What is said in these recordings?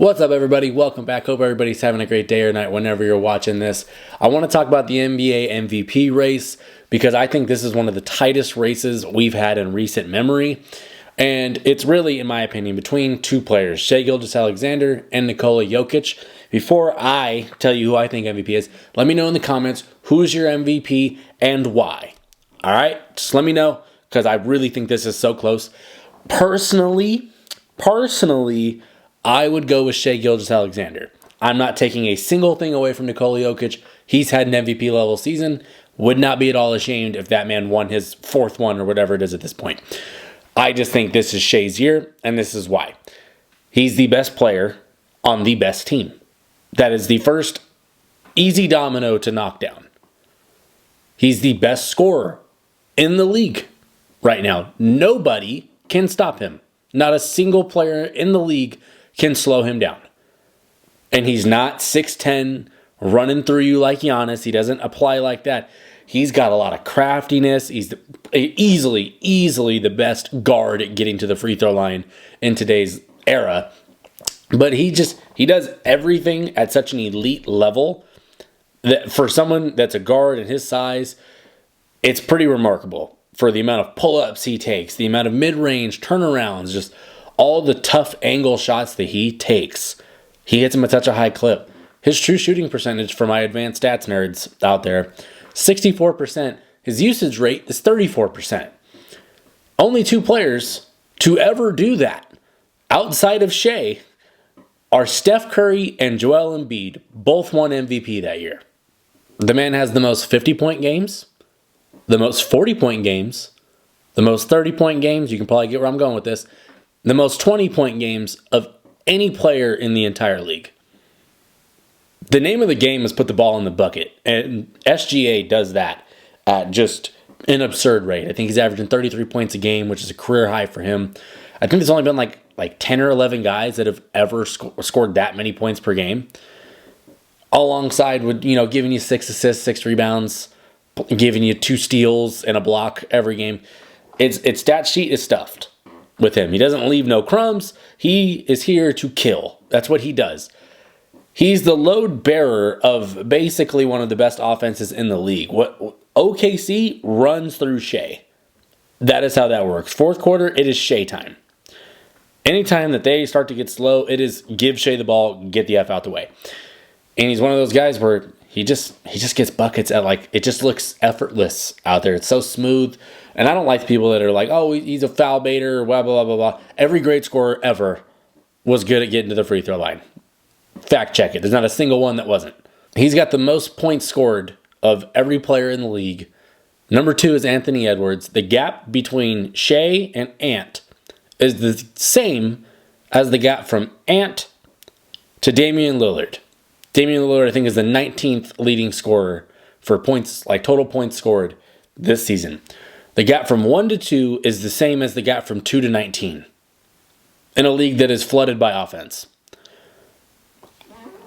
What's up, everybody? Welcome back. Hope everybody's having a great day or night whenever you're watching this. I want to talk about the NBA MVP race because I think this is one of the tightest races we've had in recent memory. And it's really, in my opinion, between two players, Shai Gilgeous-Alexander and Nikola Jokic. Before I tell you who I think MVP is, let me know in the comments who's your MVP and why. All right? Just let me know because I really think this is so close. Personally, I would go with Shai Gilgeous-Alexander. I'm not taking a single thing away from Nikola Jokic. He's had an MVP level season. Would not be at all ashamed if that man won his fourth one or whatever it is at this point. I just think this is Shai's year, and this is why. He's the best player on the best team. That is the first easy domino to knock down. He's the best scorer in the league right now. Nobody can stop him. Not a single player in the league can slow him down. And he's not 6'10", running through you like Giannis. He doesn't apply like that. He's got a lot of craftiness. He's easily the best guard at getting to the free throw line in today's era. But he does everything at such an elite level that for someone that's a guard and his size, it's pretty remarkable for the amount of pull-ups he takes, the amount of mid-range turnarounds, just all the tough angle shots that he takes. He hits them at such a high clip. His true shooting percentage for my advanced stats nerds out there, 64%. His usage rate is 34%. Only two players to ever do that outside of Shai are Steph Curry and Joel Embiid. Both won MVP that year. The man has the most 50-point games, the most 40-point games, the most 30-point games. You can probably get where I'm going with this. The most 20-point games of any player in the entire league. The name of the game is put the ball in the bucket, and SGA does that at just an absurd rate. I think he's averaging 33 points a game, which is a career high for him. I think there's only been like 10 or 11 guys that have ever scored that many points per game. Alongside with, giving you 6 assists, 6 rebounds, giving you 2 steals and a block every game. Its stat sheet is stuffed with him. He doesn't leave no crumbs. He is here to kill. That's what he does. He's the load bearer of basically one of the best offenses in the league. What OKC runs through Shai. That is how that works. Fourth quarter, it is Shai time. Anytime that they start to get slow, it is give Shai the ball, get the F out the way. And he's one of those guys where he just gets buckets at it just looks effortless out there. It's so smooth. And I don't like people that are like, oh, he's a foul baiter, blah, blah, blah, blah, blah. Every great scorer ever was good at getting to the free throw line. Fact check it. There's not a single one that wasn't. He's got the most points scored of every player in the league. Number 2 is Anthony Edwards. The gap between Shai and Ant is the same as the gap from Ant to Damian Lillard. Damian Lillard, I think, is the 19th leading scorer for points, total points scored this season. The gap from 1 to 2 is the same as the gap from 2 to 19 in a league that is flooded by offense.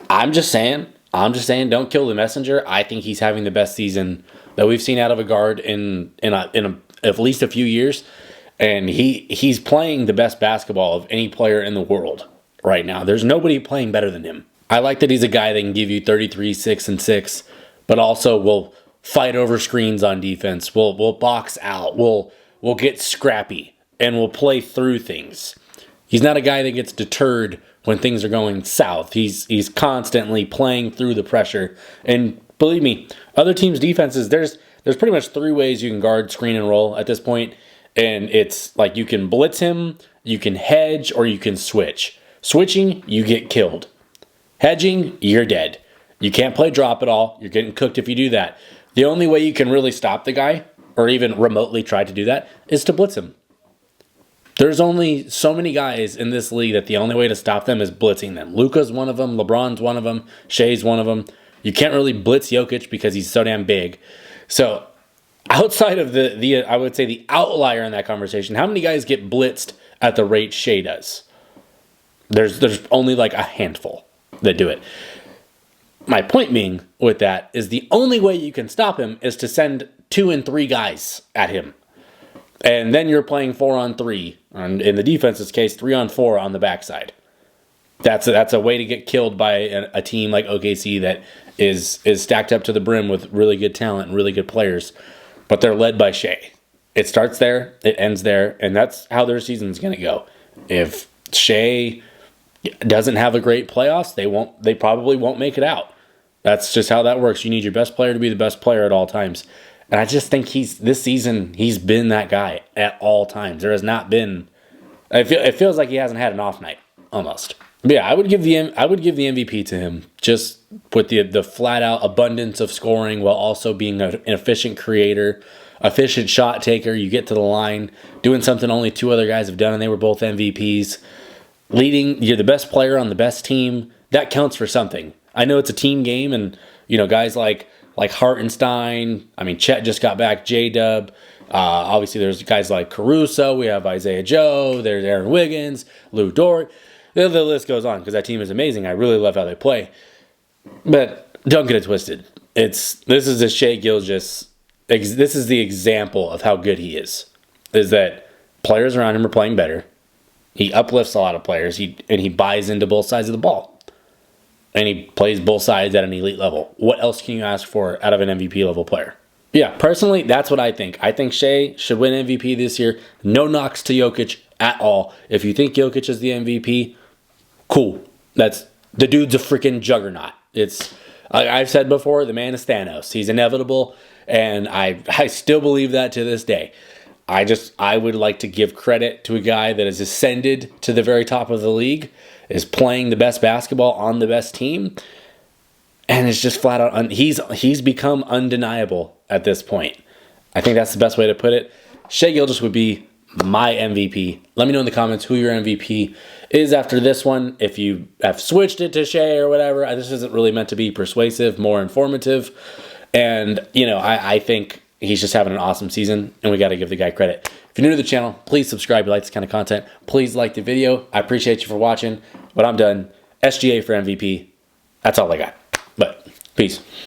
I'm just saying, don't kill the messenger. I think he's having the best season that we've seen out of a guard in at least a few years. And he's playing the best basketball of any player in the world right now. There's nobody playing better than him. I like that he's a guy that can give you 33, 6, and 6, but also will fight over screens on defense. We'll box out. We'll get scrappy, and we'll play through things. He's not a guy that gets deterred when things are going south. He's constantly playing through the pressure. And believe me, other teams' defenses, there's pretty much 3 ways you can guard, screen, and roll at this point. And it's like you can blitz him, you can hedge, or you can switch. Switching, you get killed. Hedging, you're dead. You can't play drop at all. You're getting cooked if you do that. The only way you can really stop the guy, or even remotely try to do that, is to blitz him. There's only so many guys in this league that the only way to stop them is blitzing them. Luka's one of them. LeBron's one of them. Shai's one of them. You can't really blitz Jokic because he's so damn big. So outside of the I would say the outlier in that conversation, how many guys get blitzed at the rate Shai does? There's only a handful that do it. My point being with that is the only way you can stop him is to send 2 and 3 guys at him. And then you're playing 4-on-3, and in the defense's case, 3-on-4 on the backside. That's a way to get killed by a team like OKC that is stacked up to the brim with really good talent and really good players, but they're led by Shai. It starts there, it ends there, and that's how their season's going to go. If Shai doesn't have a great playoffs, they probably won't make it out. That's just how that works. You need your best player to be the best player at all times. And I just think this season he's been that guy at all times. There has not been it feels like he hasn't had an off night almost. But yeah, I would give the MVP to him just with the flat out abundance of scoring while also being an efficient creator, efficient shot taker. You get to the line, doing something only 2 other guys have done, and they were both MVPs. Leading, you're the best player on the best team. That counts for something. I know it's a team game, and guys like Hartenstein. I mean, Chet just got back. J-Dub. Obviously, there's guys like Caruso. We have Isaiah Joe. There's Aaron Wiggins, Lou Dort. The list goes on because that team is amazing. I really love how they play. But don't get it twisted. This is a Shai Gilgeous. This is the example of how good he is. Is that players around him are playing better. He uplifts a lot of players. He buys into both sides of the ball. And he plays both sides at an elite level. What else can you ask for out of an MVP level player? Yeah, personally, that's what I think. I think Shai should win MVP this year. No knocks to Jokic at all. If you think Jokic is the MVP, cool. The dude's a freaking juggernaut. I've said before, the man is Thanos. He's inevitable, and I still believe that to this day. I would like to give credit to a guy that has ascended to the very top of the league, is playing the best basketball on the best team, and it's just flat out he's become undeniable at this point. I think that's the best way to put it. Shai Gilgeous would be my MVP. Let me know in the comments who your MVP is after this one. If you have switched it to Shai or whatever, this isn't really meant to be persuasive, more informative. And, I think he's just having an awesome season, and we got to give the guy credit. If you're new to the channel, please subscribe if you like this kind of content. Please like the video. I appreciate you for watching, but I'm done. SGA for MVP. That's all I got. But peace.